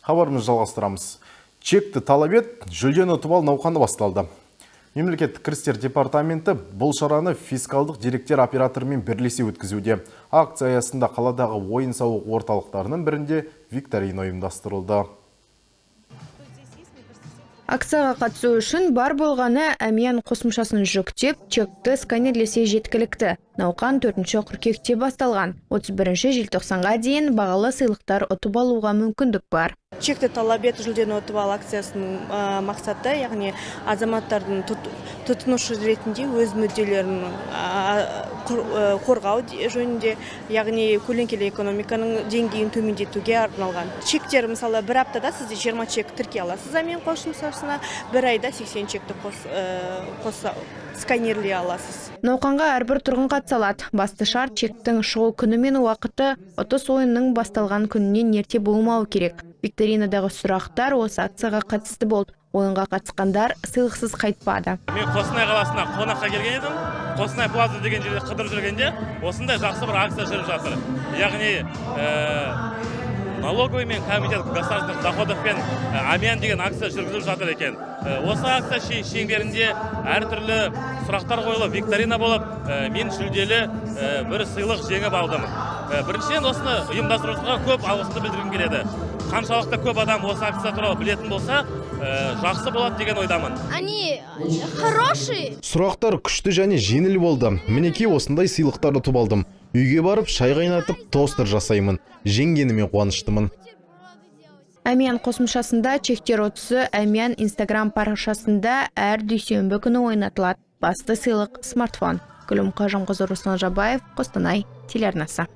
Хабарымызды жалғастырамыз. Чекті талап ет, жүлдені ұтып ал науқаны басталды. Мемлекеттік кірістер департаменті бұл шараны фискалдық деректер операторымен бірлесе өткізуде. Акция аясында қаладағы ойын-сауық орталықтарының бірінде викторина ұйымдастырылды. Акцияға қатысу үшін бар болғаны әмиян қосымшасын жүктеп, чекті сканерлесе жеткілікті. Науқан 4 қыркүйекте басталған. 31 желтоқсанға дейін бағалы сыйлықтар ұтып алуға мүмкіндік бар. Чекті талап ет, жүлдені ұтып ал акциясының мақсаты, яғни азаматтардың тұтынушы ретінде өз мүдделерін қорғау жөнінде, яғни көлеңкелі экономиканың деңгейін төмендетуге арналған. Чектер, мысалы, бір аптада сізде 20 чек тіркей аласыз әмиян қосымшасына, бір айда 80 чекті сканерлей аласыз. Науқанға әрбір тұрғын қатыса алады. Басты шарт чектің шығу күні мен уақыты ұтыс ойынның басталған күнінен ерте болмауы керек. Викторинадағы сұрақтар осы акцияға қатысты болды. Ойынға қатысқандар сыйлықсыз қайтпады. Мен Қостанай қаласына қонаққа келген едім. Қостанай плаза деген жерде қыдырып жүргенде, осындай жақсы бір акция жүріп жатыр. Яғни налоговый мен комитет государственных доходов пен әмиян деген акция жүргізіп жатыр екен. Осы акция шеңберінде әртүрлі сұрақтар қойылып, викторина болып, мен жүлделі бір сыйлық жеңіп алдым. Біріншіден осыны ұйымдастырушыға көп алғысымды білдіргім келеді. Қаншалықты көп адам осы акция туралы білетін болса, жақсы болады деген ойдамын. Они хорошие. Сұрақтар күшті және жеңіл болды. Мінекей осындай сыйлықтар ұтып алдым. Үйге барып шай қайнатып тостер жасаймын. Жеңгеніме қуаныштымын. Әмиян қосымшасында чектер ұтысы әмиян Инстаграм парақшасында әр дүйсенбі күні ойнатылады. Басты сыйлық смартфон. Гүлім Қажымқызы, Руслан Жабаев, Қостанай телеарнасы.